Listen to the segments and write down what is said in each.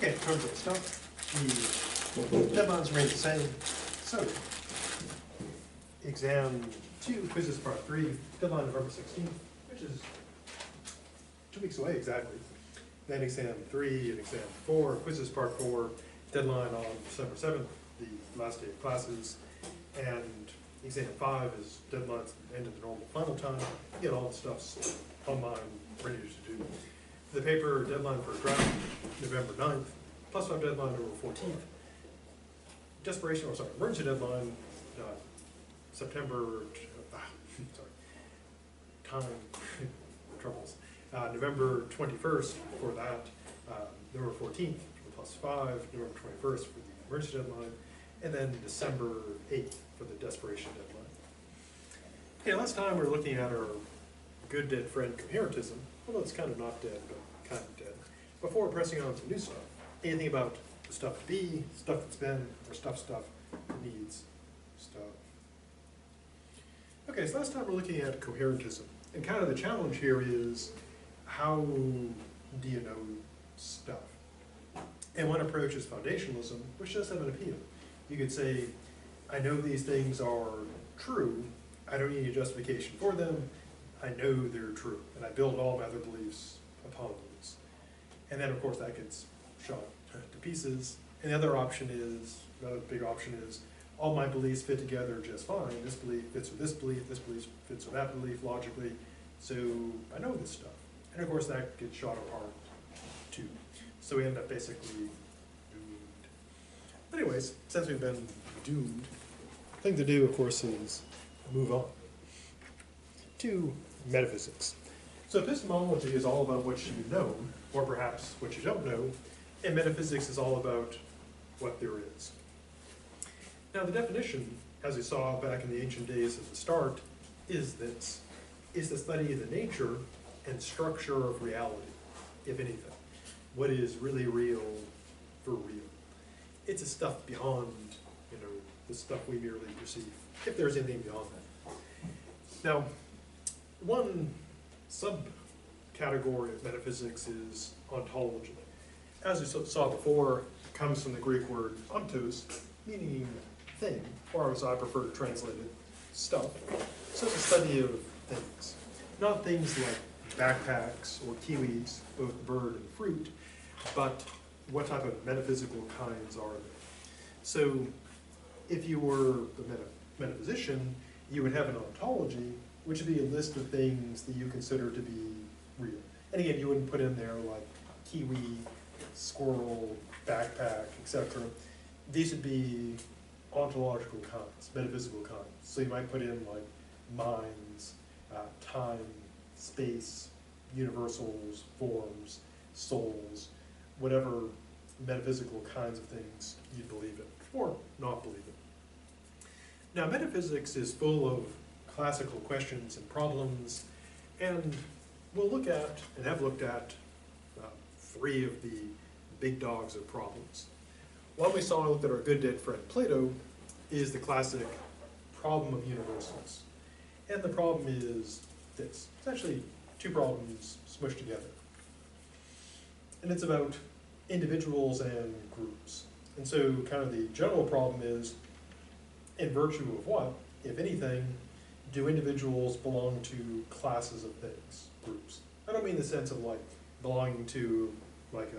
Okay, terms of stuff. The deadlines remain the same. So, exam 2, quizzes part 3, deadline November 16th, which is 2 weeks away exactly. Then exam 3 and exam 4, quizzes part 4, deadline on December 7th, the last day of classes. And exam 5 is deadlines at the end of the normal final time. Again, all the stuff's online, ready to do. The paper deadline for a draft, November 9th, plus 5 deadline November 14th. Desperation, or sorry, emergency deadline, September, sorry, time troubles. November 21st for that, November 14th for plus 5, November 21st for the emergency deadline, and then December 8th for the desperation deadline. Okay, last time we were looking at our good dead friend Coherentism, although it's kind of not dead, but kind of dead. Before pressing on to new stuff, anything about the stuff to be, stuff that's been, or stuff that needs stuff. Okay, so last time we're looking at Coherentism, and kind of the challenge here is, how do you know stuff? And one approach is foundationalism, which does have an appeal. You could say, I know these things are true, I don't need a justification for them, I know they're true, and I build all my other beliefs upon these. And then, of course, that gets shot to pieces. And the other option is, another big option is, all my beliefs fit together just fine. This belief fits with this belief fits with that belief logically, so I know this stuff. And of course, that gets shot apart too. So we end up basically doomed. Anyways, since we've been doomed, the thing to do, of course, is move on to metaphysics. So epistemology is all about what you know, or perhaps what you don't know, and metaphysics is all about what there is. Now the definition, as we saw back in the ancient days at the start, is this, is the study of the nature and structure of reality, if anything. What is really real for real. It's a stuff beyond, the stuff we merely perceive, if there's anything beyond that. Now, one subcategory of metaphysics is ontology. As we saw before, it comes from the Greek word ontos, meaning thing, or as I prefer to translate it, stuff. So it's a study of things. Not things like backpacks or kiwis, both bird and fruit, but what type of metaphysical kinds are there? So if you were the metaphysician, you would have an ontology, which would be a list of things that you consider to be real. And again, you wouldn't put in there like kiwi, squirrel, backpack, etc. These would be ontological kinds, metaphysical kinds. So you might put in like minds, time, space, universals, forms, souls, whatever metaphysical kinds of things you believe in, or not believe in. Now metaphysics is full of classical questions and problems, and we'll look at, and have looked at, 3 of the big dogs of problems. One we saw and looked at our good dead friend Plato is the classic problem of universals. And the problem is this. It's actually 2 problems smushed together. And it's about individuals and groups. And so kind of the general problem is, in virtue of what, if anything, do individuals belong to classes of things, groups? I don't mean the sense of like belonging to like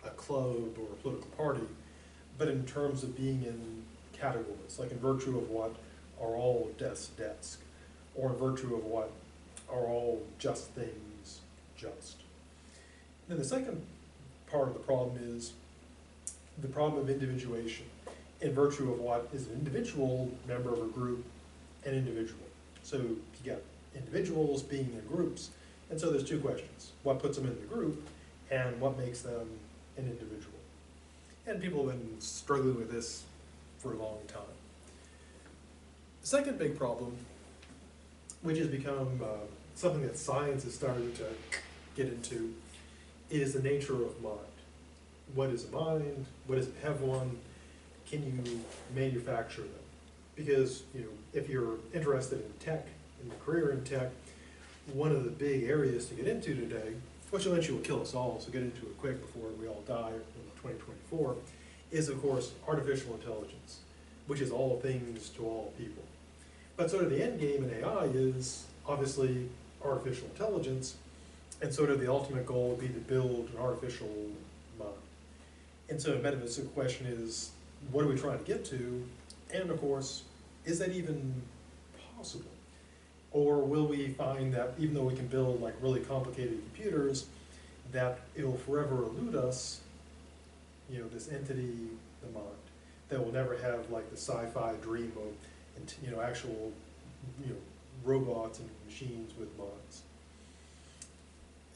a club or a political party, but in terms of being in categories, like in virtue of what are all desk, or in virtue of what are all just things, just. Then the second part of the problem is the problem of individuation, in virtue of what is an individual member of a group an individual. So you get individuals being in groups, and so there's 2 questions. What puts them in the group, and what makes them an individual? And people have been struggling with this for a long time. The second big problem, which has become something that science is starting to get into, is the nature of mind. What is a mind? What does it have one? Can you manufacture them? Because if you're interested in tech, in the career in tech, one of the big areas to get into today which eventually will kill us all, so get into it quick before we all die in 2024, is of course artificial intelligence, which is all things to all people. But sort of the end game in AI is obviously artificial intelligence, and sort of the ultimate goal would be to build an artificial mind. And so a metaphysical question is, what are we trying to get to? And of course, is that even possible? Or will we find that even though we can build like really complicated computers, that it will forever elude us, you know, this entity, the mind, that will never have like the sci-fi dream of, you know, actual, you know, robots and machines with minds?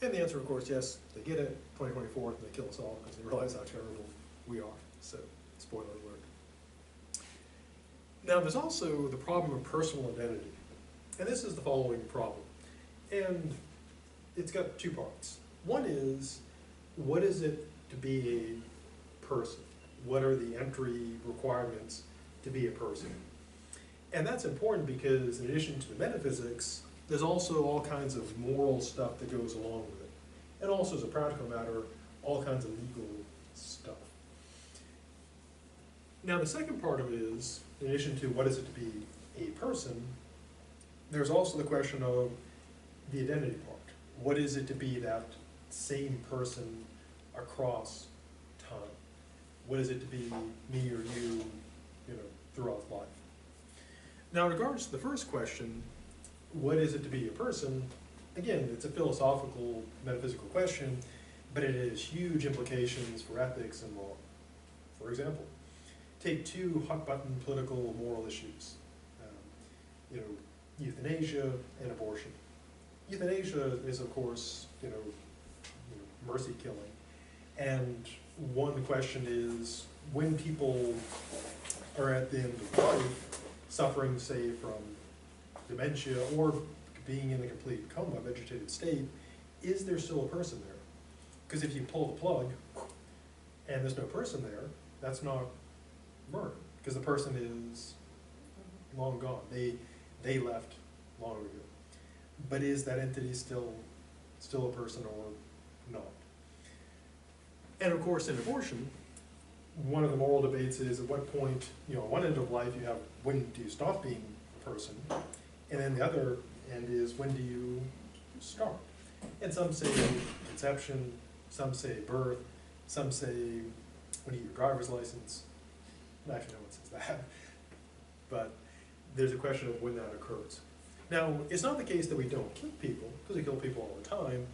And the answer, of course, yes, they get it, 2024, and they kill us all because they realize how terrible we are. So, spoiler alert. Now, there's also the problem of personal identity. And this is the following problem. And it's got two parts. One is, what is it to be a person? What are the entry requirements to be a person? And that's important because in addition to the metaphysics, there's also all kinds of moral stuff that goes along with it. And also, as a practical matter, all kinds of legal stuff. Now, the second part of it is, in addition to what is it to be a person, there's also the question of the identity part. What is it to be that same person across time? What is it to be me or you know, throughout life? Now, in regards to the first question, what is it to be a person? Again, it's a philosophical, metaphysical question, but it has huge implications for ethics and law. For example, take two hot-button political moral issues. You know, euthanasia and abortion. Euthanasia is, of course, you know, mercy killing. And one question is, when people are at the end of life, suffering, say, from dementia or being in a complete coma, vegetative state, is there still a person there? Because if you pull the plug and there's no person there, that's not murder, because the person is long gone. They left long ago. But is that entity still a person or not? And of course, in abortion, one of the moral debates is at what point, you know, at one end of life you have when do you stop being a person, and then the other end is when do you start? And some say conception, some say birth, some say when you get your driver's license. Actually, no one says that. But there's a question of when that occurs. Now, it's not the case that we don't kill people, because we kill people all the time,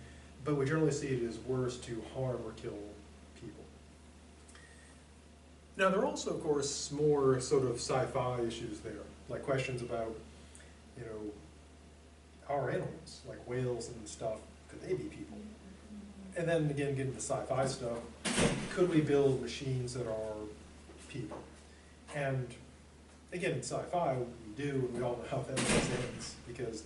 but we generally see it as worse to harm or kill people. Now, there are also, of course, more sort of sci-fi issues there, like questions about, you know, our animals, like whales and stuff, could they be people? And then again, getting to sci-fi stuff, could we build machines that are people? And again, in sci-fi, we do, and we all know how that makes sense, because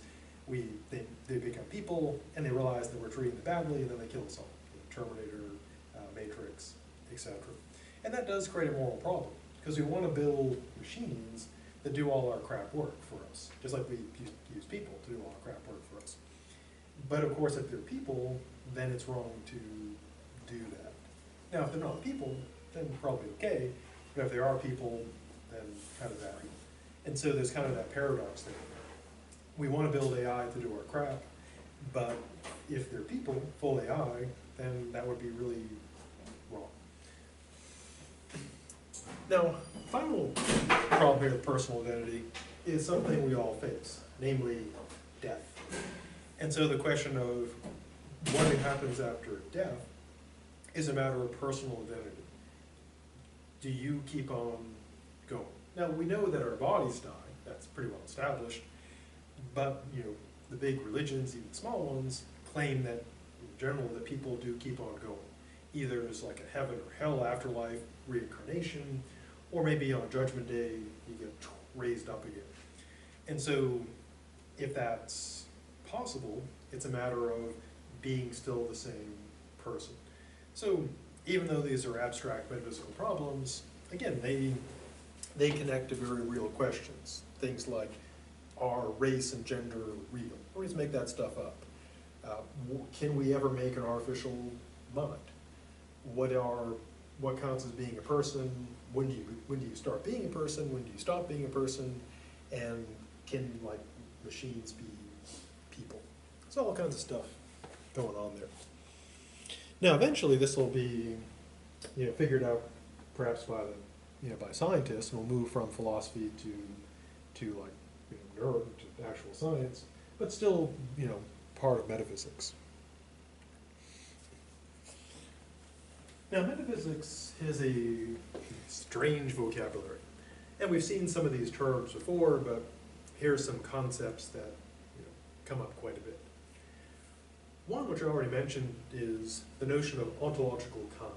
they become people, and they realize that we're treating them badly, and then they kill us all. Terminator, Matrix, etc. And that does create a moral problem, because we want to build machines that do all our crap work for us, just like we use people to do all our crap work for us. But of course, if they're people, then it's wrong to do that. Now, if they're not people, then probably okay, but if they are people, then kind of that. And so there's kind of that paradox there. We want to build AI to do our crap, but if they're people, full AI, then that would be really wrong. Now, final problem here with personal identity is something we all face, namely death. And so the question of what happens after death is a matter of personal identity. Do you keep on going? Now, we know that our bodies die, that's pretty well established, but, you know, the big religions, even small ones, claim that, in general, that people do keep on going. Either there's like a heaven or hell afterlife, reincarnation, or maybe on Judgment Day, you get raised up again. And so, if that's possible, it's a matter of being still the same person. So, even though these are abstract metaphysical problems, again, they connect to very real questions. Things like, are race and gender real? Or just make that stuff up. Can we ever make an artificial mind? What counts as being a person? When do you start being a person? When do you stop being a person? And can like machines be people? There's all kinds of stuff going on there. Now, eventually, this will be, figured out perhaps by by scientists, and will move from philosophy to like neuro to actual science, but still part of metaphysics. Now, metaphysics has a strange vocabulary, and we've seen some of these terms before, but here are some concepts that come up quite a bit. One, which I already mentioned, is the notion of ontological time.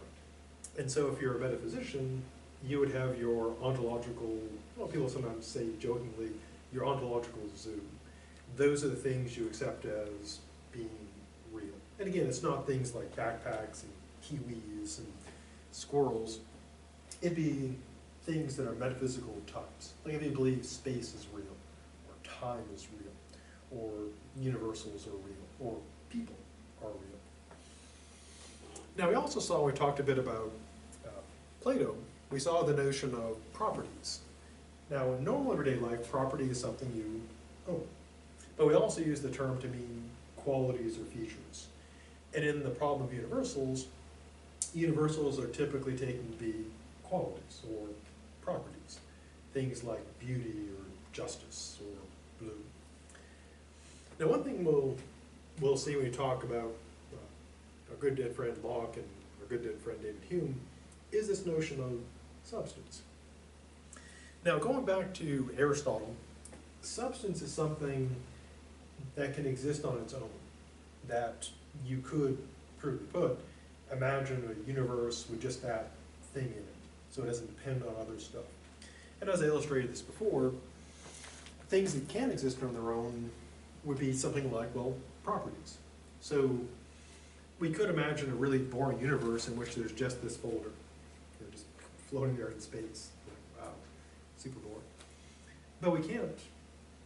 And so if you're a metaphysician, you would have your ontological, well, people sometimes say jokingly, your ontological zoo. Those are the things you accept as being real. And again, it's not things like backpacks and kiwis and squirrels. It'd be things that are metaphysical types. Like if you believe space is real, or time is real, or universals are real, or people are real. Now we also saw, we talked a bit about Plato, we saw the notion of properties. Now in normal everyday life, property is something you own. But we also use the term to mean qualities or features. And in the problem of universals, universals are typically taken to be qualities or properties. Things like beauty or justice or blue. Now one thing we'll see when we talk about our good dead friend Locke and our good dead friend David Hume is this notion of substance. Now going back to Aristotle, substance is something that can exist on its own, that you could, crudely put, imagine a universe with just that thing in it, so it doesn't depend on other stuff. And as I illustrated this before, things that can exist on their own would be something like, well, properties. So we could imagine a really boring universe in which there's just this folder, just floating there in space. Wow, super boring. But we can't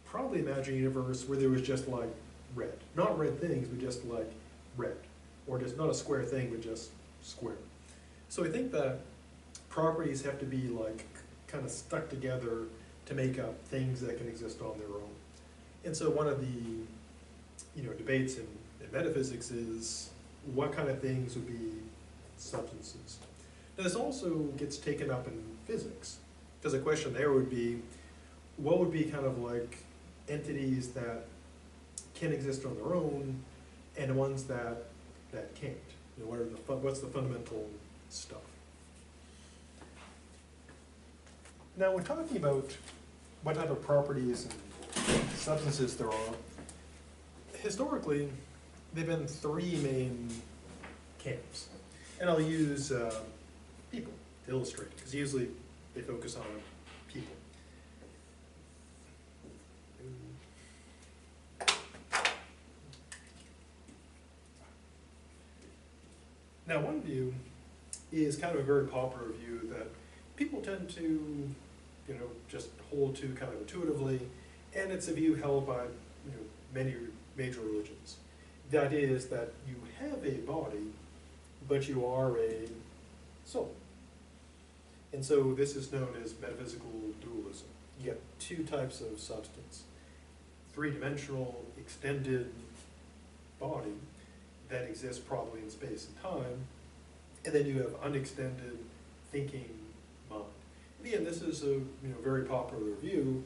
probably imagine a universe where there was just like red. Not red things, but just like red. Or just not a square thing, but just square. So I think that properties have to be like kind of stuck together to make up things that can exist on their own. And so one of the debates in metaphysics is what kind of things would be substances. Now this also gets taken up in physics, because the question there would be, what would be kind of like entities that can exist on their own and the ones that can't? What's the fundamental stuff? Now we're talking about what type of properties and substances there are. Historically, there have been three main camps. And I'll use people to illustrate, because usually they focus on people. Now one view is kind of a very popular view that people tend to just hold to kind of intuitively, and it's a view held by many major religions. That is that you have a body, but you are a soul. And so this is known as metaphysical dualism. You get two types of substance. Three-dimensional extended body that exists probably in space and time, and then you have unextended thinking mind. And again, this is a very popular view.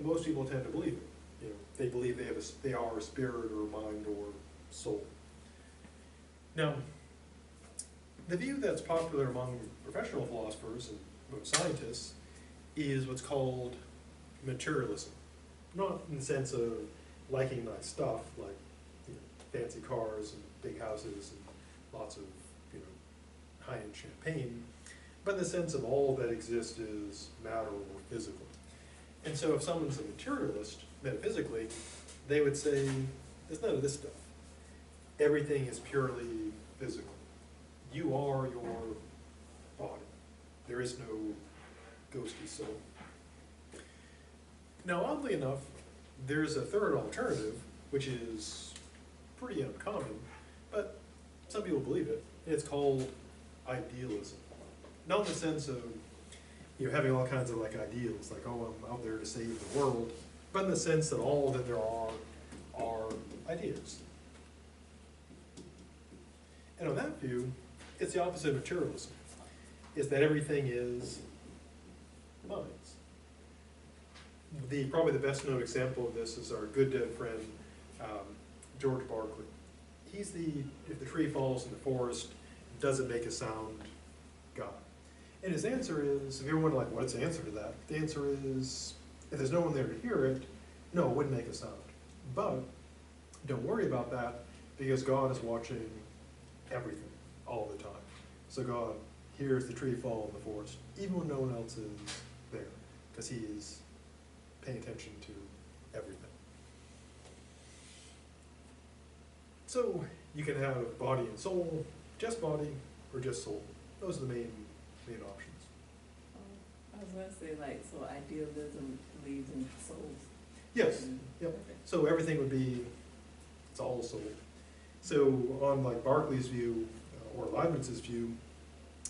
Most people tend to believe it. They believe they are a spirit or a mind or soul. Now, the view that's popular among professional philosophers and most scientists is what's called materialism. Not in the sense of liking nice stuff like fancy cars and big houses and lots of high-end champagne, but in the sense of all that exists is matter or physical. And so if someone's a materialist, metaphysically, they would say, there's none of this stuff. Everything is purely physical. You are your body. There is no ghosty soul. Now, oddly enough, there's a third alternative, which is pretty uncommon, but some people believe it. It's called idealism. Not in the sense of having all kinds of like ideals, like, oh, I'm out there to save the world, but in the sense that all that there are ideas. And on that view, it's the opposite of materialism. It's that everything is minds. Probably the best known example of this is our good dead friend, George Berkeley. He's if the tree falls in the forest, does it make a sound, God. And his answer is, if you're wondering, like, what's the answer to that? The answer is, if there's no one there to hear it, no, it wouldn't make a sound. But don't worry about that, because God is watching everything all the time. So God hears the tree fall in the forest, even when no one else is there, because he is paying attention to everything. So you can have body and soul, just body, or just soul. Those are the main options. I was going to say, like, so idealism believes in souls. Yes. Yep. Okay. So everything would be, it's all soul. So on like Berkeley's view, or Leibniz's view,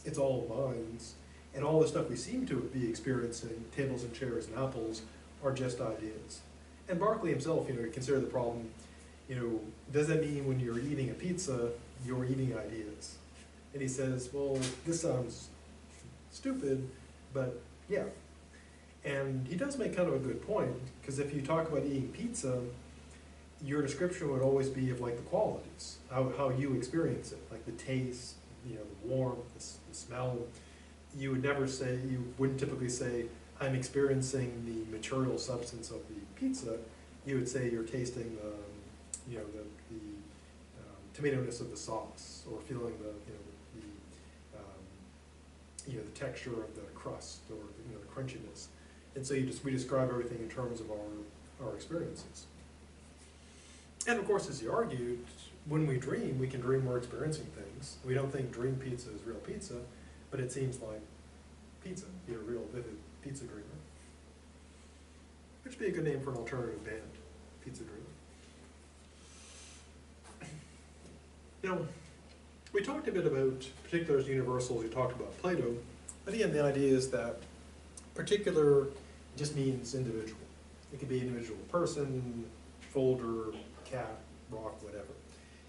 it's all minds, and all the stuff we seem to be experiencing, tables and chairs and apples, are just ideas. And Berkeley himself, considered the problem, does that mean when you're eating a pizza, you're eating ideas? And he says, well, this sounds stupid, but yeah. And he does make kind of a good point, because if you talk about eating pizza, your description would always be of like the qualities, how you experience it, like the taste, the warmth, the smell. You wouldn't typically say, I'm experiencing the material substance of the pizza. You would say you're tasting the tomato-ness of the sauce, or feeling the texture of the crust, or the crunchiness. And so we describe everything in terms of our experiences. And of course, as he argued, when we dream, we can dream we're experiencing things. We don't think dream pizza is real pizza, but it seems like pizza. You're a real vivid pizza dreamer. Which would be a good name for an alternative band, Pizza Dreamer. We talked a bit about particulars and universals. We talked about Plato. But again, the idea is that particular just means individual. It could be an individual person, folder, cat, rock, whatever.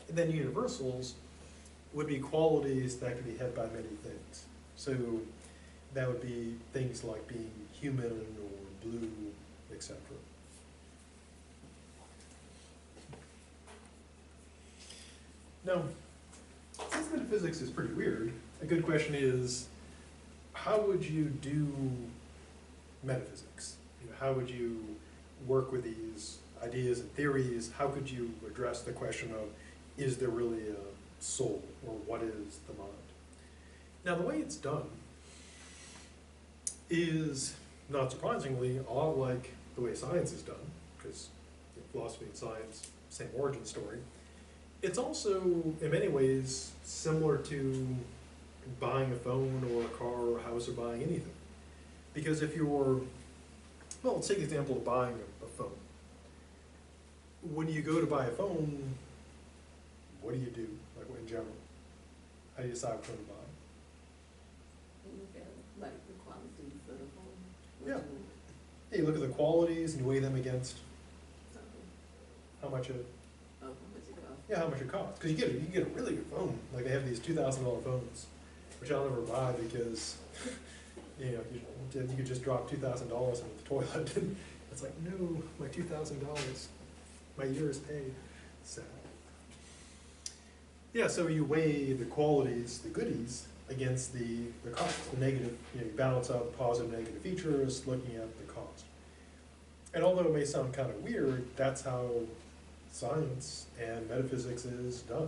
And then universals would be qualities that could be had by many things. So that would be things like being human or blue, etc. Now, since metaphysics is pretty weird, a good question is, how would you do metaphysics? How would you work with these ideas and theories? How could you address the question of, is there really a soul, or what is the mind? Now, the way it's done is, not surprisingly, a lot like the way science is done, because philosophy and science, same origin story. It's also, in many ways, similar to buying a phone or a car or a house or buying anything. Because if you're, well, let's take the example of buying a phone. When you go to buy a phone, what do you do, like in general? How do you decide which one to buy? You look at, like, the qualities of the phone. Yeah. Yeah, you look at the qualities and you weigh them against how much it costs. Because you can get a really good phone. Like, they have these $2,000 phones, which I'll never buy because you could just drop $2,000 into the toilet, and it's like, no, my $2,000, my year is paid. Sad. Yeah, so you weigh the qualities, the goodies, against the cost, the negative. You balance out the positive and negative features, looking at the cost. And although it may sound kind of weird, that's how science and metaphysics is done.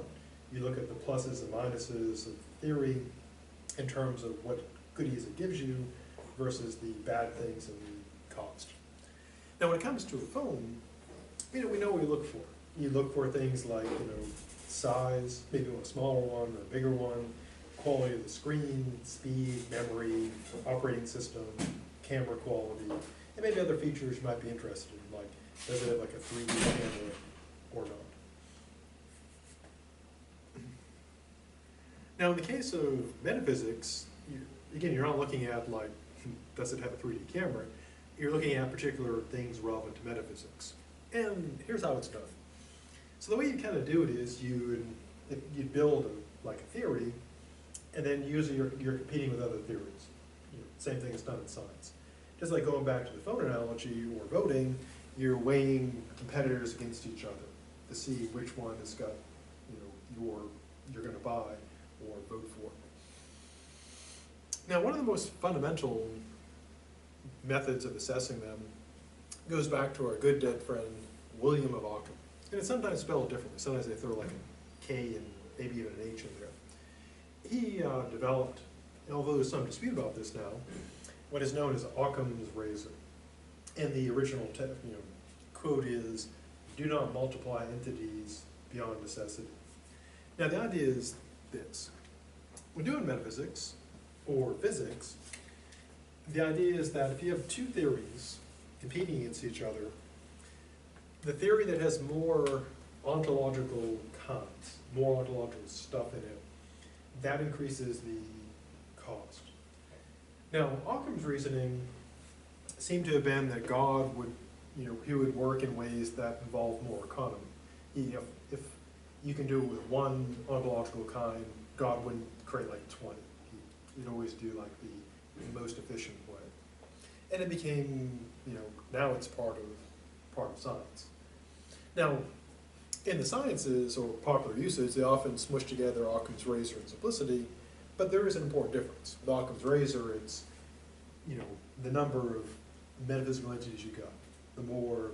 You look at the pluses and minuses of theory in terms of what goodies it gives you versus the bad things and the cost. Now, when it comes to a phone, we know what we look for. You look for things like, size, maybe a smaller one or a bigger one, quality of the screen, speed, memory, operating system, camera quality, and maybe other features you might be interested in, like does it have like a 3D camera or not. Now, in the case of metaphysics, again, you're not looking at like, does it have a 3D camera? You're looking at particular things relevant to metaphysics. And here's how it's done. So the way you kind of do it is you'd build like a theory, and then usually you're competing with other theories. Same thing is done in science. Just like going back to the phone analogy or voting, you're weighing competitors against each other to see which one has got, you're going to buy or vote for. Now, one of the most fundamental methods of assessing them goes back to our good dead friend William of Ockham. And it's sometimes spelled differently. Sometimes they throw like a K and maybe even an H in there. He developed, although there's some dispute about this now, what is known as Occam's razor. And the original quote is, "Do not multiply entities beyond necessity." Now the idea is this. When doing metaphysics or physics, the idea is that if you have two theories competing against each other, the theory that has more ontological cons, more ontological stuff in it, that increases the cost. Now, Occam's reasoning seemed to have been that God would, he would work in ways that involve more economy. If you can do it with one ontological kind, God wouldn't create like 20. He'd always do like the most efficient way. And it became, now it's part of science. Now, in the sciences or popular usage, they often smush together Occam's razor and simplicity, but there is an important difference. With Occam's razor, it's, the number of metaphysical entities you got. The more,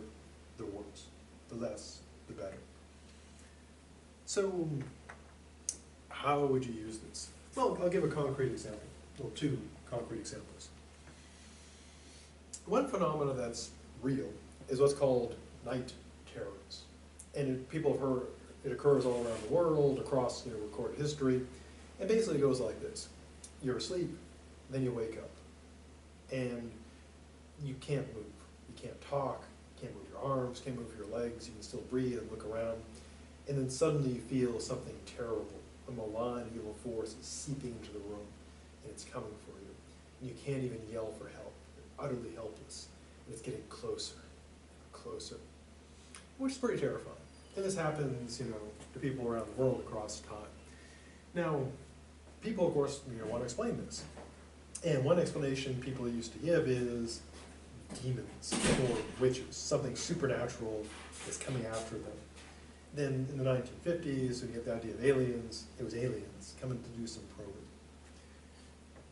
the worse. The less, the better. So, how would you use this? Well, I'll give a concrete example, or two concrete examples. One phenomena that's real is what's called night terrors. And people have heard it occurs all around the world, across recorded history. And basically it goes like this. You're asleep, then you wake up. And you can't move. You can't talk, you can't move your arms, can't move your legs, you can still breathe and look around. And then suddenly you feel something terrible. A malign evil force is seeping into the room, and it's coming for you. And you can't even yell for help. You're utterly helpless. And it's getting closer, closer. Which is pretty terrifying. And this happens, to people around the world across time. Now, people, of course, want to explain this. And one explanation people used to give is demons or witches, something supernatural is coming after them. Then in the 1950s, when you get the idea of aliens, it was aliens coming to do some probing.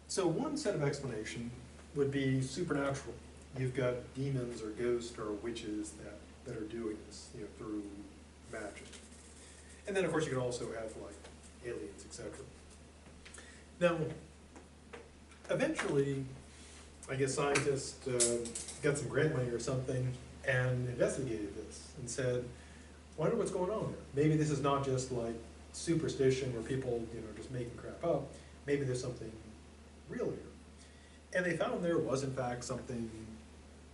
So one set of explanation would be supernatural. You've got demons or ghosts or witches that are doing this, through magic. And then of course you can also have like aliens, etc. Now, eventually, I guess scientists got some grant money or something and investigated this and said, wonder what's going on there. Maybe this is not just like superstition where people, just making crap up. Maybe there's something real here. And they found there was in fact something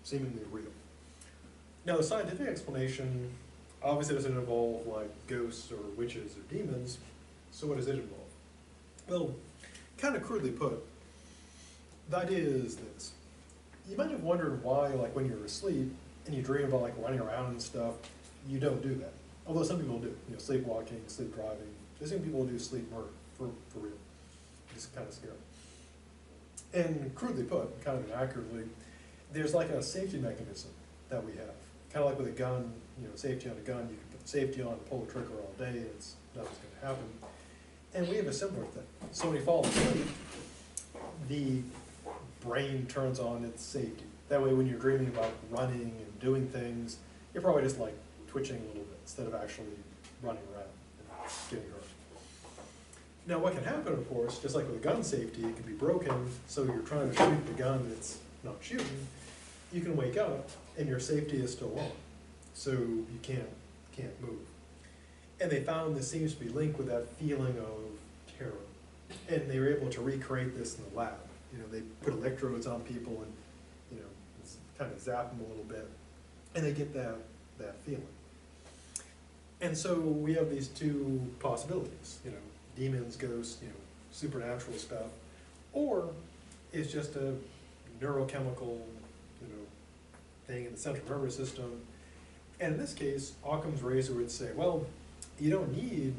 seemingly real. Now the scientific explanation obviously doesn't involve like ghosts or witches or demons, so what does it involve? Well, kind of crudely put, the idea is this. You might have wondered why, like when you're asleep and you dream about like running around and stuff, you don't do that. Although some people do, sleepwalking, sleep driving. There's some people who do sleep murder, for real. It's kind of scary. And crudely put, kind of inaccurately, there's like a safety mechanism that we have. Kind of like with a gun, safety on a gun, you can put the safety on, pull the trigger all day, and it's nothing's going to happen. And we have a similar thing. So when you fall asleep, the brain turns on its safety. That way when you're dreaming about running and doing things, you're probably just like twitching a little bit instead of actually running around and getting hurt. Now what can happen, of course, just like with a gun safety, it can be broken, so you're trying to shoot the gun that's not shooting, you can wake up and your safety is still on, so you can't move. And they found this seems to be linked with that feeling of terror. And they were able to recreate this in the lab. They put electrodes on people and, kind of zap them a little bit, and they get that feeling. And so we have these two possibilities, demons, ghosts, supernatural stuff, or it's just a neurochemical, thing in the central nervous system. And in this case, Occam's razor would say, well, you don't need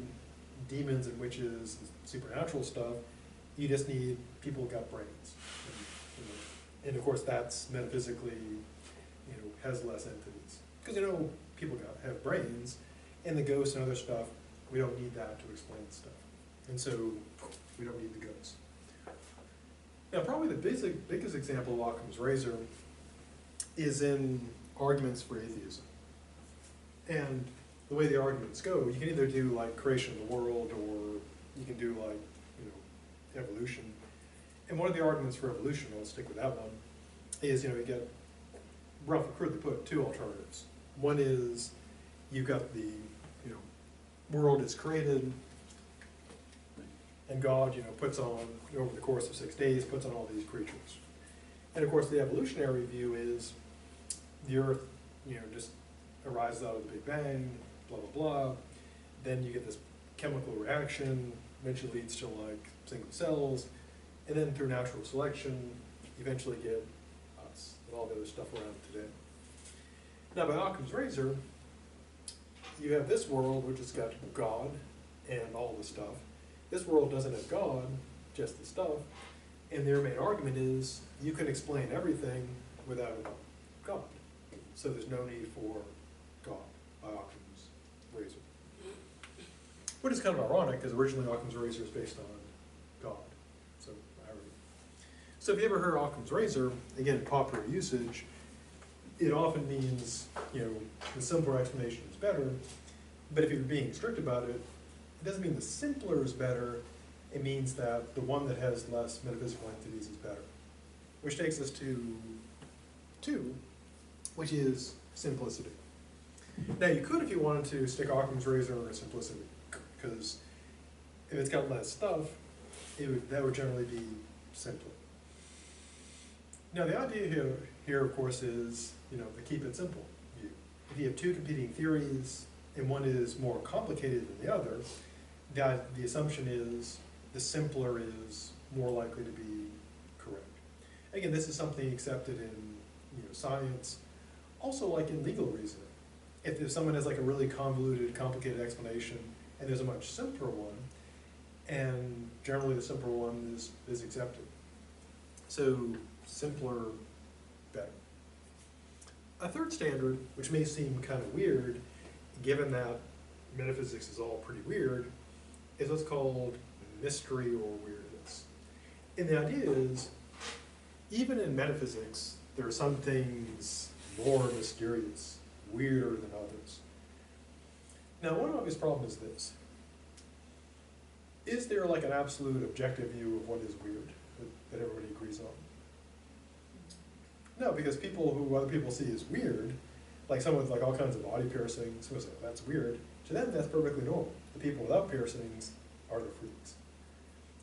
demons and witches and supernatural stuff. You just need people who got brains. And of course, that's metaphysically, has less entities. Because, people have brains, and the ghosts and other stuff, we don't need that to explain stuff. And so, we don't need the ghosts. Now, probably the biggest example of Occam's razor is in arguments for atheism. And the way the arguments go, you can either do like creation of the world, or you can do like, evolution. And one of the arguments for evolution, I'll stick with that one, is, you get, roughly crudely put, two alternatives. One is you've got the, world is created, and God, puts on, over the course of 6 days, puts on all these creatures. And of course, the evolutionary view is the Earth, just arises out of the Big Bang, blah, blah, blah. Then you get this chemical reaction, eventually leads to like single cells, and then through natural selection, you eventually get us and all the other stuff around today. Now, by Occam's razor, you have this world which has got God and all the stuff. This world doesn't have God, just the stuff. And their main argument is you can explain everything without God. So there's no need for God by Occam's razor. Which is kind of ironic, because originally Occam's razor is based on God. So, irony. So if you ever heard Occam's razor, again, in popular usage, it often means, the simpler explanation is better. But if you're being strict about it, it doesn't mean the simpler is better. It means that the one that has less metaphysical entities is better. Which takes us to 2, which is simplicity. Now, you could, if you wanted to, stick Occam's razor under simplicity, because if it's got less stuff, that would generally be simpler. Now, the idea here, of course, is, the keep it simple view. If you have 2 competing theories, and one is more complicated than the other, the assumption is the simpler is more likely to be correct. Again, this is something accepted in science, also like in legal reasoning. If someone has like a really convoluted, complicated explanation, and there's a much simpler one, and generally the simpler one is accepted. So simpler, better. A third standard, which may seem kind of weird, given that metaphysics is all pretty weird, is what's called mystery or weirdness. And the idea is, even in metaphysics, there are some things more mysterious, weirder than others. Now, one obvious problem is this. Is there like an absolute objective view of what is weird that everybody agrees on? No, because who other people see as weird, like someone with like all kinds of body piercings, who say, that's weird. To them, that's perfectly normal. The people without piercings are the freaks.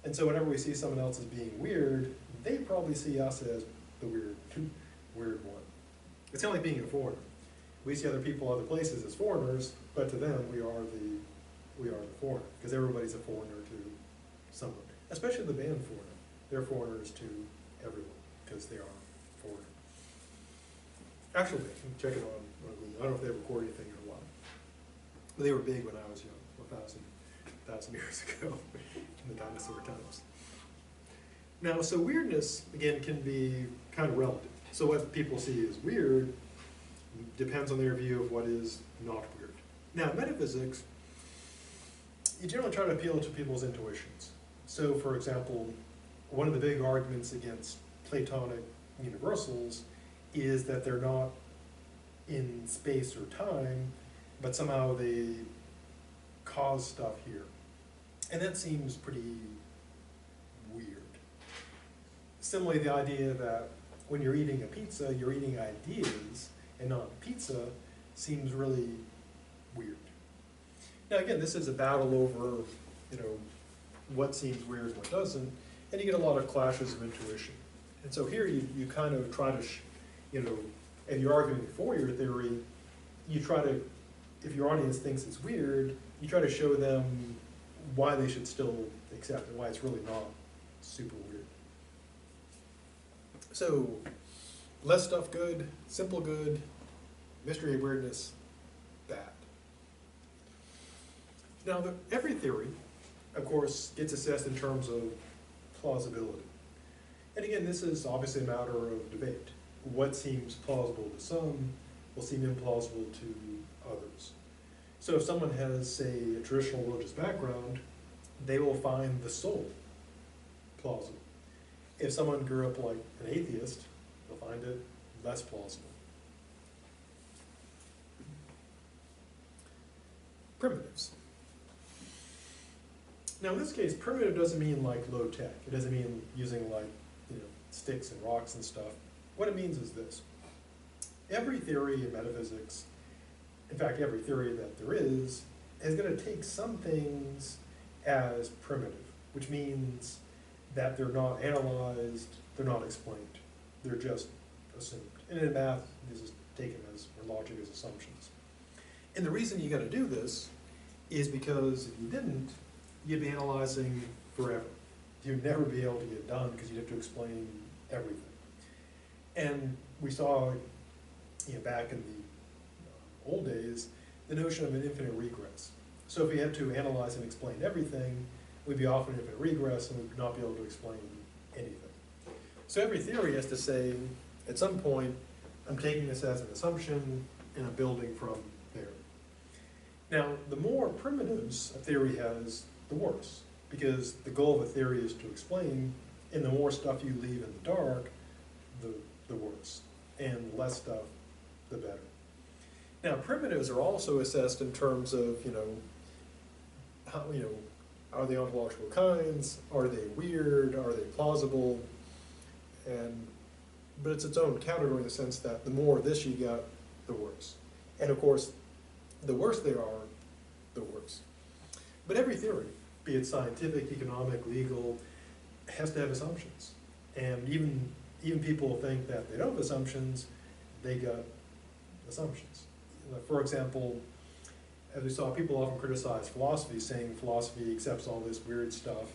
And so whenever we see someone else as being weird, they probably see us as the weird one. It's kind of like being a foreigner. We see other people other places as foreigners, but to them, we are the foreigner, because everybody's a foreigner to someone, especially the band foreigner. They're foreigners to everyone, because they are foreigner. Actually, you can check it on Google. I don't know if they record anything or what. But they were big when I was young, 1,000 years ago, in the dinosaur times. Now, so weirdness, again, can be kind of relative. So what people see as weird depends on their view of what is not weird. Now, in metaphysics, you generally try to appeal to people's intuitions. So, for example, one of the big arguments against Platonic universals is that they're not in space or time, but somehow they cause stuff here. And that seems pretty weird. Similarly, the idea that when you're eating a pizza, you're eating ideas and not pizza seems really weird. Now again, this is a battle over, what seems weird and what doesn't, and you get a lot of clashes of intuition. And so here you kind of try to, if you're arguing for your theory, you try to, if your audience thinks it's weird, you try to show them why they should still accept it, why it's really not super weird. So, less stuff good, simple good, mystery of weirdness bad. Now, every theory, of course, gets assessed in terms of plausibility. And again, this is obviously a matter of debate. What seems plausible to some will seem implausible to others. So if someone has, say, a traditional religious background, they will find the soul plausible. If someone grew up like an atheist, they'll find it less plausible. Primitives. Now in this case, primitive doesn't mean like low tech. It doesn't mean using like, sticks and rocks and stuff. What it means is this. Every theory in metaphysics, in fact every theory that there is going to take some things as primitive, which means that they're not analyzed, they're not explained, they're just assumed. And in math, this is taken as, or logic as assumptions. And the reason you got to do this is because if you didn't, you'd be analyzing forever. You'd never be able to get done because you'd have to explain everything. And we saw, back in the old days, the notion of an infinite regress. So if we had to analyze and explain everything, we'd be off in infinite regress and we'd not be able to explain anything. So every theory has to say, at some point, I'm taking this as an assumption and I'm building from there. Now, the more primitives a theory has, the worse, because the goal of a theory is to explain, and the more stuff you leave in the dark, the worse, and the less stuff, the better. Now, primitives are also assessed in terms of, how, are they ontological kinds? Are they weird? Are they plausible? But it's its own category in the sense that the more of this you got, the worse. And of course, the worse they are, the worse. But every theory, be it scientific, economic, legal, has to have assumptions. And even people think that they don't have assumptions, they got assumptions. For example, as we saw, people often criticize philosophy, saying philosophy accepts all this weird stuff.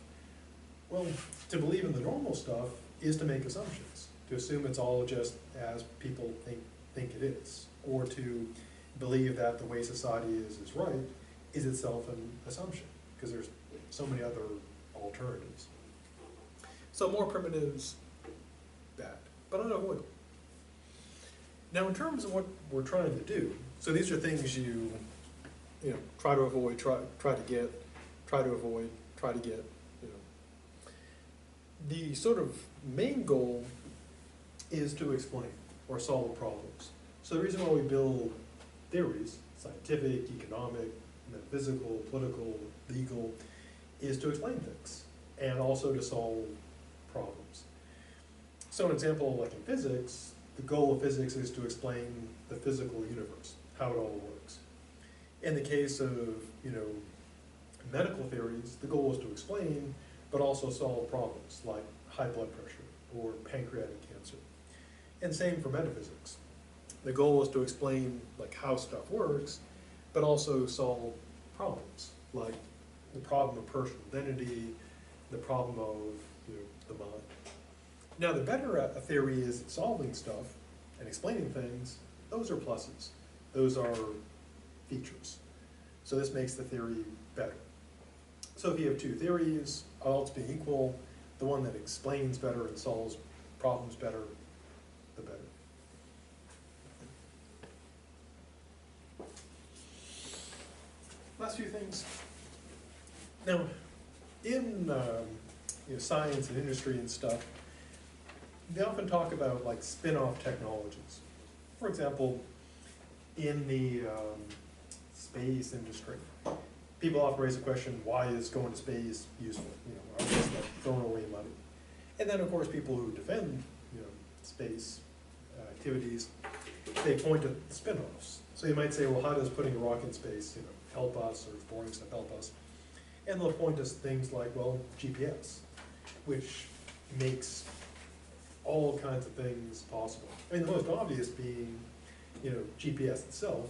Well, to believe in the normal stuff is to make assumptions, to assume it's all just as people think it is, or to believe that the way society is right is itself an assumption, because there's so many other alternatives. So more primitives, bad, but unavoidable. Now in terms of what we're trying to do, so these are things you try to avoid, try to get, try to avoid, try to get, The sort of main goal is to explain or solve problems. So the reason why we build theories, scientific, economic, metaphysical, political, legal, is to explain things and also to solve problems. So an example, like in physics, the goal of physics is to explain the physical universe, how it all works. In the case of, medical theories, the goal is to explain, but also solve problems like high blood pressure or pancreatic cancer. And same for metaphysics. The goal is to explain like how stuff works, but also solve problems like the problem of personal identity, the problem of the mind. Now, the better a theory is at solving stuff and explaining things, those are pluses. Those are features. So this makes the theory better. So if you have two theories, all else being equal, the one that explains better and solves problems better, the better. Last few things. Now, in science and industry and stuff, they often talk about like spin-off technologies. For example, in the space industry, people often raise the question, why is going to space useful? Are we just like throwing away money? And then of course people who defend space activities, they point to spin-offs. So you might say, well, how does putting a rocket in space help us, or exploring stuff help us? And they'll point to things like, well, GPS, which makes all kinds of things possible. I mean, the most obvious being, GPS itself,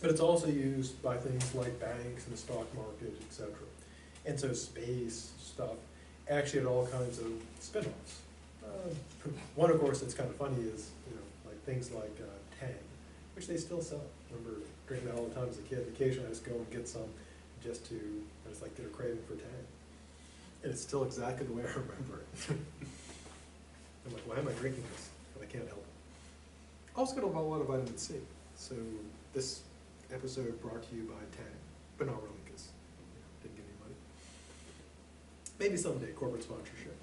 but it's also used by things like banks and the stock market, etc. And so space stuff actually had all kinds of spin-offs. One, of course, that's kind of funny is, like things like Tang, which they still sell. I remember drinking that all the time as a kid. Occasionally I just go and get some just to, I just like get a craving for Tang. And it's still exactly the way I remember it. I'm like, why am I drinking this? But I can't help it. Also got a lot of vitamin C. So this episode brought to you by Tang, but not really because didn't get any money. Maybe someday, corporate sponsorship.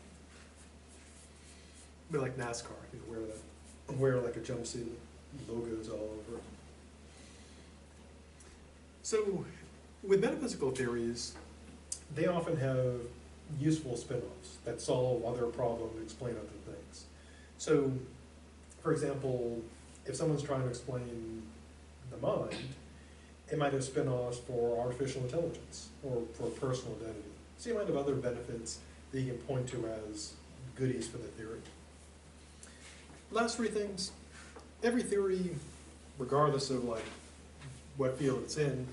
Be like NASCAR, wear like a jumpsuit, logos all over it. So with metaphysical theories, they often have useful spin-offs that solve other problems, explain other things. So, for example, if someone's trying to explain the mind, it might have spin-offs for artificial intelligence or for personal identity. So you might have other benefits that you can point to as goodies for the theory. Last three things, every theory, regardless of like what field it's in,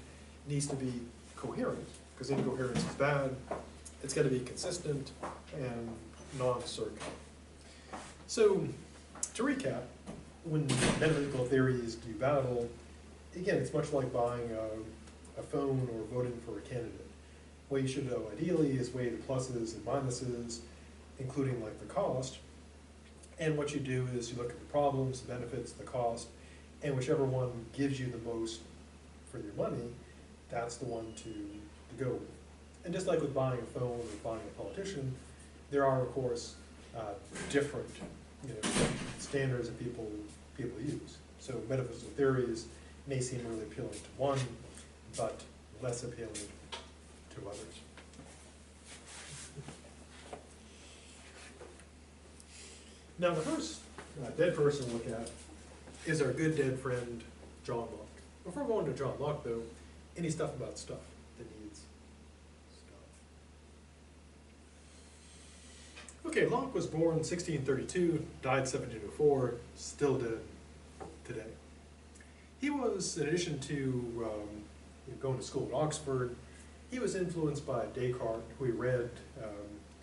needs to be coherent, because incoherence is bad. It's got to be consistent and non-circular. So, to recap, when metaphysical theories do battle, again, it's much like buying a phone or voting for a candidate. What you should know ideally is weigh the pluses and minuses, including like the cost. And what you do is you look at the problems, the benefits, the cost, and whichever one gives you the most for your money, that's the one to go with. And just like with buying a phone or buying a politician, there are, of course, different standards that people use. So metaphysical theories may seem really appealing to one, but less appealing to others. Now the first dead person to look at is our good dead friend, John Locke. Before going to John Locke, though, any stuff about stuff that needs stuff. Okay, Locke was born in 1632, died 1704, still dead today. He was, in addition to going to school at Oxford, he was influenced by Descartes, who he read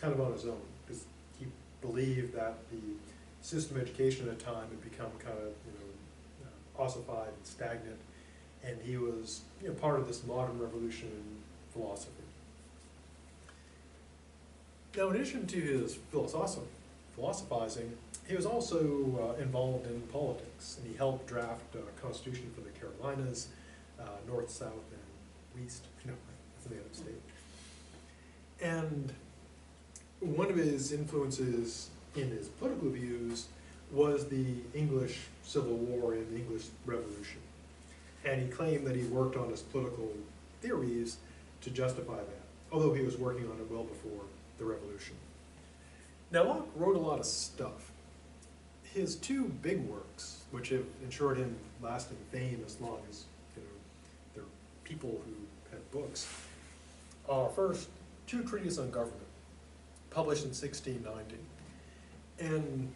kind of on his own, because he believed that the system of education at the time had become kind of ossified and stagnant, and he was part of this modern revolution in philosophy. Now, in addition to his philosophizing, he was also involved in politics, and he helped draft a constitution for the Carolinas, North, South, and West. That's the name of the state. And one of his influences in his political views was the English Civil War and the English Revolution. And he claimed that he worked on his political theories to justify that, although he was working on it well before the Revolution. Now, Locke wrote a lot of stuff. His two big works, which have ensured him lasting fame as long as there are people who have books, are first two treatises on government, published in 1690. And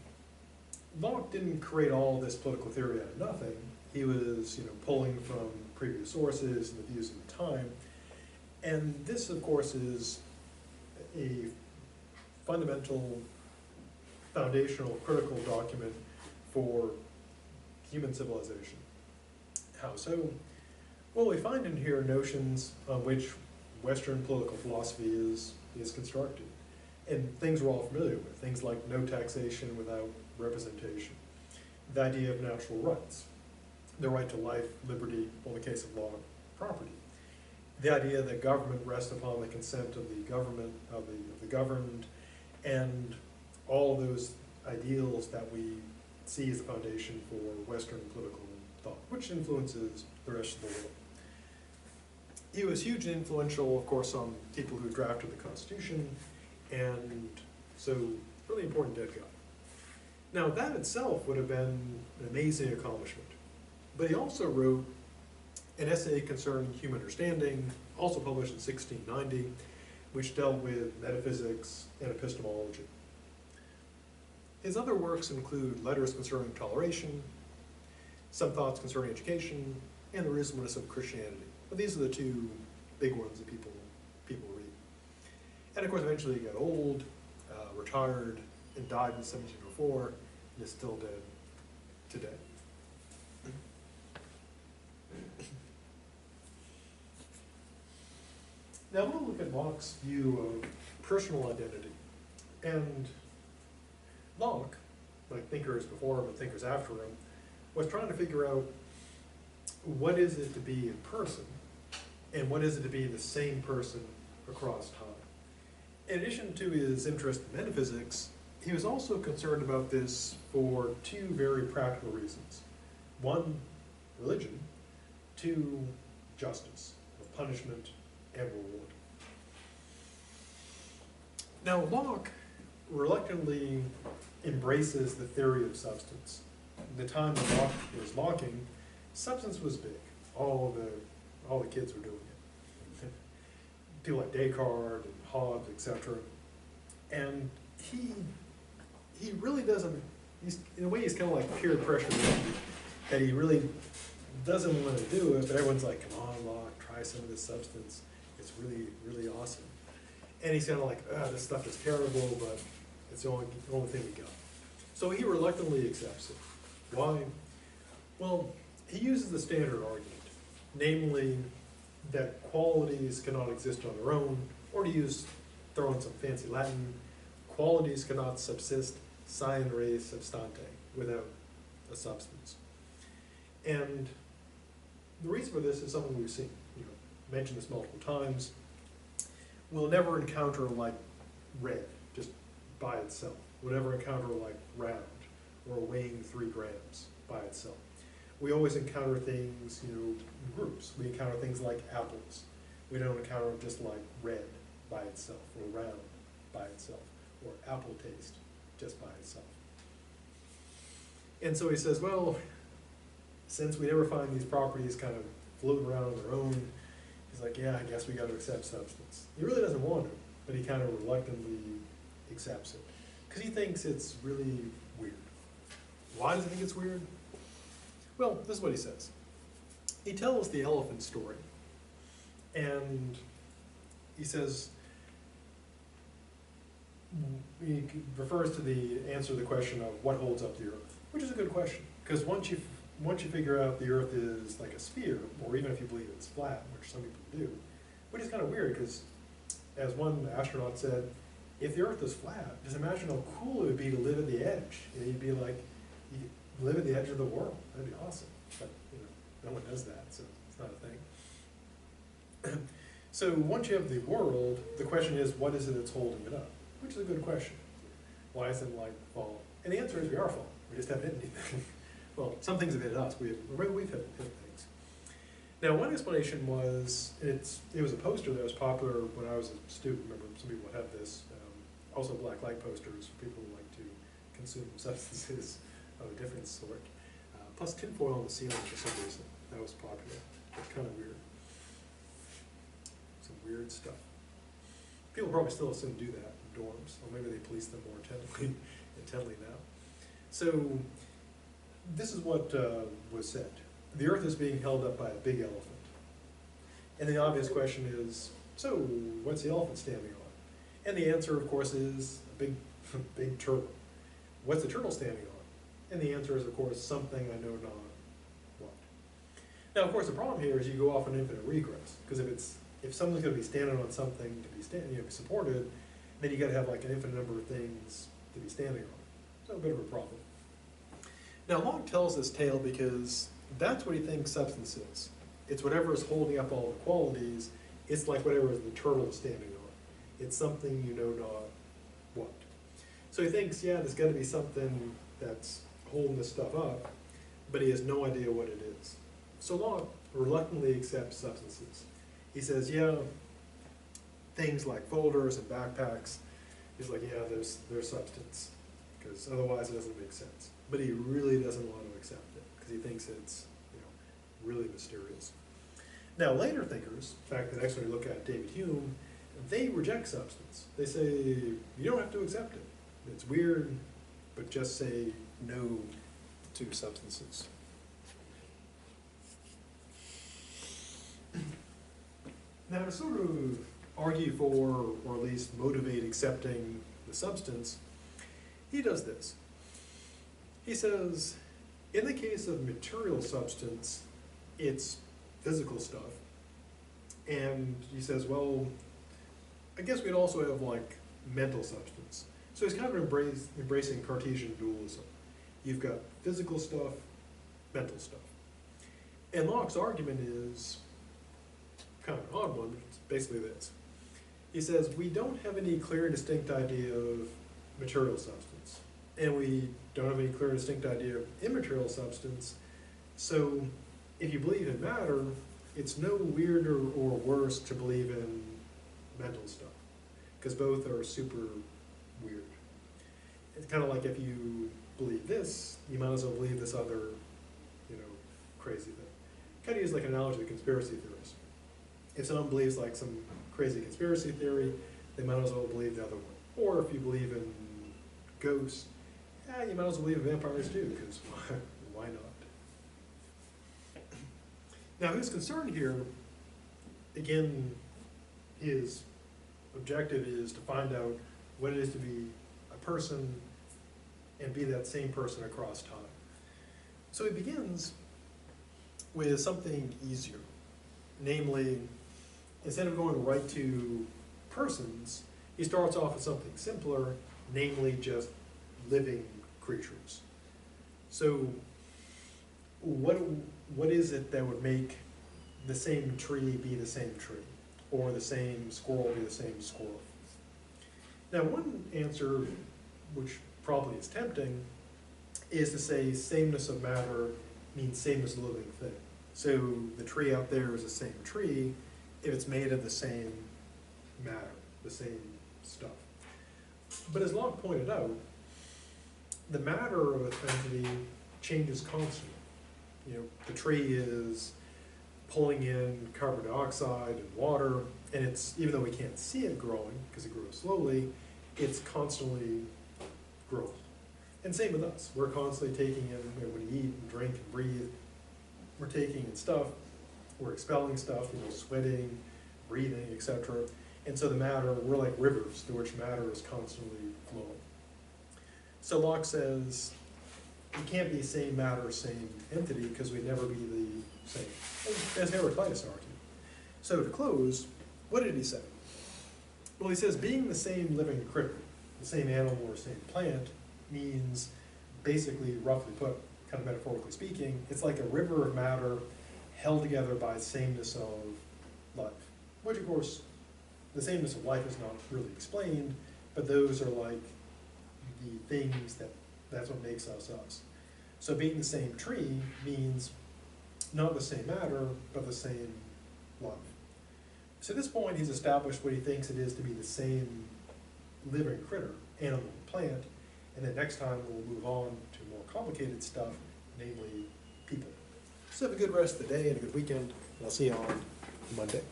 Locke didn't create all this political theory out of nothing. He was, pulling from previous sources and the views of the time. And this, of course, is a fundamental, foundational, critical document for human civilization. How so? Well, we find in here notions on which Western political philosophy is constructed. And things we're all familiar with, things like no taxation without representation, the idea of natural rights, the right to life, liberty, or in the case of law, property, the idea that government rests upon the consent of the government, of the governed, and all those ideals that we see as the foundation for Western political thought, which influences the rest of the world. He was hugely influential, of course, on people who drafted the Constitution, and so really important dead guy. Now that itself would have been an amazing accomplishment, but he also wrote an essay concerning human understanding, also published in 1690, which dealt with metaphysics and epistemology. His other works include letters concerning toleration, some thoughts concerning education, and the reasonableness of Christianity. But these are the two big ones that people read. And of course, eventually he got old, retired, and died in 1704, and is still dead today. Now, we'll look at Locke's view of personal identity. And Locke, like thinkers before him and thinkers after him, was trying to figure out what is it to be a person, and what is it to be the same person across time. In addition to his interest in metaphysics, he was also concerned about this for two very practical reasons. One, religion. Two, justice, or punishment and reward. Now, Locke reluctantly embraces the theory of substance. The time that Locke was locking, substance was big. All the kids were doing it. People like Descartes and Hobbes, etc. And he really doesn't, in a way he's kind of like peer pressure, that he really doesn't want to do it, but everyone's like, come on, Locke, try some of this substance. It's really, really awesome. And he's kind of like, this stuff is terrible, but it's the only thing we got. So he reluctantly accepts it. Why? Well, he uses the standard argument, namely that qualities cannot exist on their own, or to throw in some fancy Latin, qualities cannot subsist sine res substante, without a substance. And the reason for this is something we've seen. Mentioned this multiple times. We'll never encounter like red, just by itself. We'll never encounter like round, or weighing 3 grams by itself. We always encounter things, in groups. We encounter things like apples. We don't encounter just like red by itself, or round by itself, or apple taste just by itself. And so he says, well, since we never find these properties kind of floating around on their own, he's like, yeah, I guess we got to accept substance. He really doesn't want to, but he kind of reluctantly accepts it, because he thinks it's really weird. Why does he think it's weird? Well, this is what he says. He tells the elephant story, and he says, he refers to the answer to the question of what holds up the earth, which is a good question, because once you figure out the earth is like a sphere, or even if you believe it's flat, which some people do, which is kind of weird, because as one astronaut said, if the earth is flat, just imagine how cool it would be to live at the edge. You'd be like, you live at the edge of the world. That'd be awesome. But no one does that, so it's not a thing. So once you have the world, the question is, what is it that's holding it up? Which is a good question. Why isn't light falling? And the answer is we are falling. We just haven't hit anything. Well, some things have hit us. We've hit things. Now, one explanation was, it was a poster that was popular when I was a student. Remember, some people would have this. Also black light posters for people who like to consume substances of a different sort. Plus tinfoil on the ceiling for some reason. That was popular. It's kind of weird. Some weird stuff. People probably still assume do that in dorms, or maybe they police them more intently now. So this is what was said. The earth is being held up by a big elephant. And the obvious question is, so what's the elephant standing on? And the answer, of course, is a big turtle. What's the turtle standing on? And the answer is, of course, something I know not what. Now, of course, the problem here is you go off an infinite regress, because if someone's going to be standing on something to be be supported, then you got to have like an infinite number of things to be standing on. So a bit of a problem. Now, Locke tells this tale because that's what he thinks substance is. It's whatever is holding up all the qualities. It's like whatever the turtle is standing on. It's something you know not what. So he thinks, yeah, there's got to be something that's holding this stuff up, but he has no idea what it is. So Locke reluctantly accepts substances. He says, yeah, things like folders and backpacks, he's like, yeah, there's substance, because otherwise it doesn't make sense. But he really doesn't want to accept it, because he thinks it's really mysterious. Now, later thinkers, in fact, the next one we look at, David Hume, they reject substance. They say, you don't have to accept it. It's weird, but just say no to substances. Now, to sort of argue for, or at least motivate accepting the substance, he does this. He says, in the case of material substance, it's physical stuff. And he says, well, I guess we'd also have like mental substance. So he's kind of embracing Cartesian dualism. You've got physical stuff, mental stuff. And Locke's argument is kind of an odd one, but it's basically this. He says, we don't have any clear and distinct idea of material substance, and we don't have any clear and distinct idea of immaterial substance, so if you believe in matter, it's no weirder or worse to believe in mental stuff, because both are super weird. It's kind of like if you believe this, you might as well believe this other, crazy thing. Kind of use like an analogy to conspiracy theorists. If someone believes like some crazy conspiracy theory, they might as well believe the other one. Or if you believe in ghosts, you might as well believe in vampires too, because why not? Now his concern here, again, his objective is to find out what it is to be a person and be that same person across time. So he begins with something easier, namely, instead of going right to persons, he starts off with something simpler, namely just living creatures. So what is it that would make the same tree be the same tree, or the same squirrel be the same squirrel? Now one answer, which probably is tempting, is to say sameness of matter means sameness of living thing. So the tree out there is the same tree if it's made of the same matter, the same stuff. But as Locke pointed out, the matter of an entity changes constantly. The tree is pulling in carbon dioxide and water, and it's, even though we can't see it growing because it grows slowly, it's constantly growing. And same with us. We're constantly taking in, when we eat and drink and breathe, we're taking in stuff, we're expelling stuff, sweating, breathing, etc. And so the matter, we're like rivers through which matter is constantly flowing. So Locke says, you can't be same matter, same entity, because we'd never be the same. As Heraclitus argued. So to close, what did he say? Well, he says being the same living critter, the same animal or same plant, means basically, roughly put, kind of metaphorically speaking, it's like a river of matter held together by sameness of life. Which, of course, the sameness of life is not really explained, but those are like the things that's what makes us us. So being the same tree means not the same matter, but the same life. So at this point, he's established what he thinks it is to be the same living critter, animal and plant, and then next time we'll move on to more complicated stuff, namely people. So have a good rest of the day and a good weekend, and I'll see you on Monday.